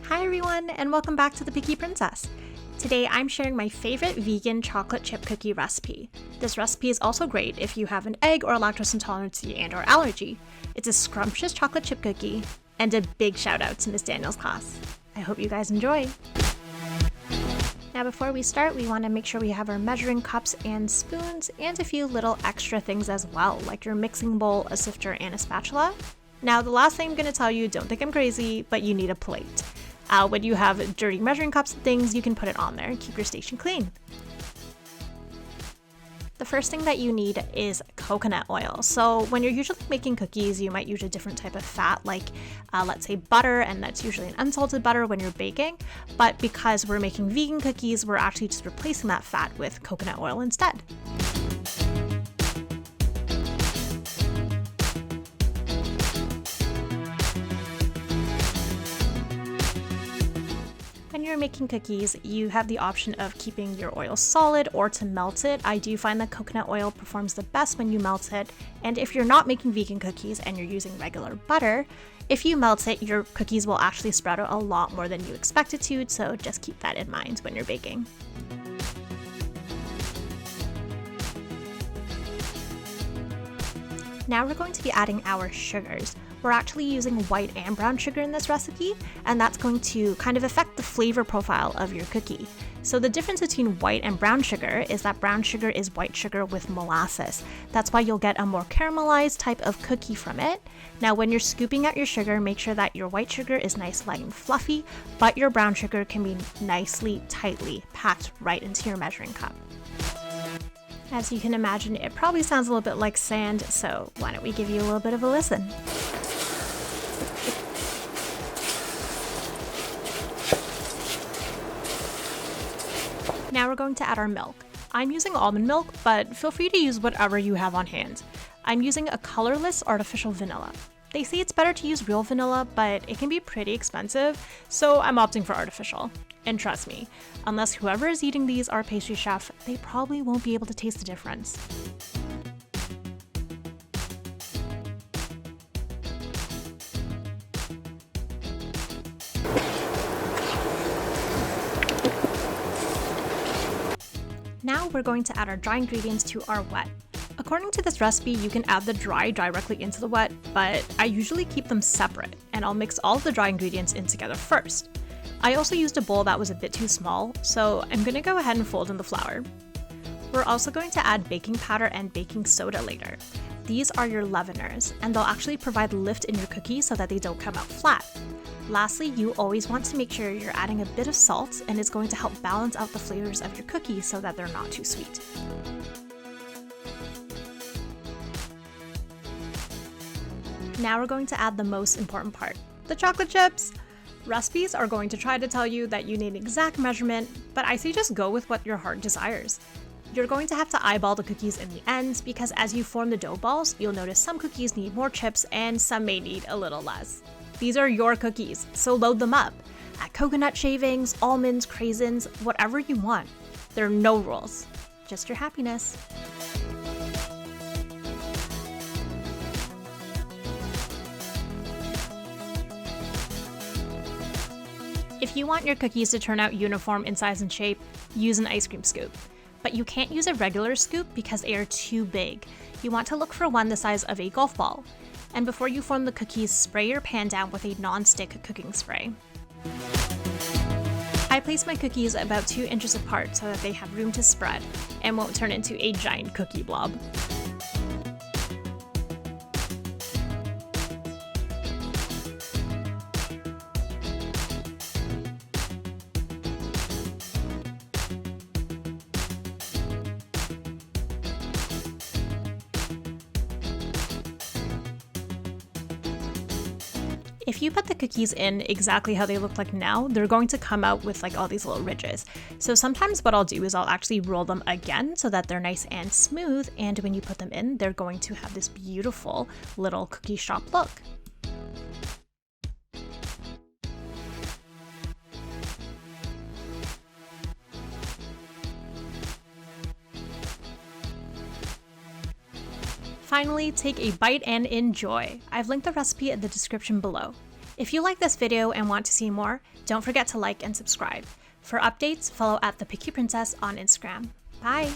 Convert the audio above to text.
Hi everyone, and welcome back to The Picky Princess. Today I'm sharing my favorite vegan chocolate chip cookie recipe. This recipe is also great if you have an egg or lactose intolerance and or allergy. It's a scrumptious chocolate chip cookie, and a big shout out to Miss Daniel's class. I hope you guys enjoy. Now before we start, we want to make sure we have our measuring cups and spoons and a few little extra things as well, like your mixing bowl, a sifter, and a spatula. Now the last thing I'm going to tell you, don't think I'm crazy, but you need a plate. When you have dirty measuring cups and things, you can put it on there and keep your station clean. The first thing that you need is coconut oil. So when you're usually making cookies, you might use a different type of fat, like let's say butter, and that's usually an unsalted butter when you're baking. But because we're making vegan cookies, we're actually just replacing that fat with coconut oil instead. When you're making cookies, you have the option of keeping your oil solid or to melt it. I do find that coconut oil performs the best when you melt it, and if you're not making vegan cookies and you're using regular butter, if you melt it, your cookies will actually spread out a lot more than you expect it to, so just keep that in mind when you're baking. Now we're going to be adding our sugars. We're actually using white and brown sugar in this recipe, and that's going to kind of affect the flavor profile of your cookie. So the difference between white and brown sugar is that brown sugar is white sugar with molasses. That's why you'll get a more caramelized type of cookie from it. Now when you're scooping out your sugar, make sure that your white sugar is nice, light, and fluffy, but your brown sugar can be nicely, tightly packed right into your measuring cup. As you can imagine, it probably sounds a little bit like sand, so why don't we give you a little bit of a listen. Now we're going to add our milk. I'm using almond milk, but feel free to use whatever you have on hand. I'm using a colorless artificial vanilla. They say it's better to use real vanilla, but it can be pretty expensive, so I'm opting for artificial. And trust me, unless whoever is eating these are a pastry chef, they probably won't be able to taste the difference. Now we're going to add our dry ingredients to our wet. According to this recipe, you can add the dry directly into the wet, but I usually keep them separate, and I'll mix all of the dry ingredients in together first. I also used a bowl that was a bit too small, so I'm going to go ahead and fold in the flour. We're also going to add baking powder and baking soda later. These are your leaveners, and they'll actually provide lift in your cookies so that they don't come out flat. Lastly, you always want to make sure you're adding a bit of salt, and it's going to help balance out the flavors of your cookies so that they're not too sweet. Now we're going to add the most important part, the chocolate chips. Recipes are going to try to tell you that you need an exact measurement, but I say just go with what your heart desires. You're going to have to eyeball the cookies in the ends because as you form the dough balls, you'll notice some cookies need more chips and some may need a little less. These are your cookies, so load them up. Add coconut shavings, almonds, craisins, whatever you want. There are no rules, just your happiness. If you want your cookies to turn out uniform in size and shape, use an ice cream scoop. But you can't use a regular scoop because they are too big. You want to look for one the size of a golf ball. And before you form the cookies, spray your pan down with a non-stick cooking spray. I place my cookies about 2 inches apart so that they have room to spread and won't turn into a giant cookie blob. If you put the cookies in exactly how they look like now, they're going to come out with like all these little ridges. So sometimes what I'll do is I'll actually roll them again so that they're nice and smooth, and when you put them in, they're going to have this beautiful little cookie shop look. Finally, take a bite and enjoy. I've linked the recipe in the description below. If you like this video and want to see more, don't forget to like and subscribe. For updates, follow @ThePickiePrincess on Instagram. Bye!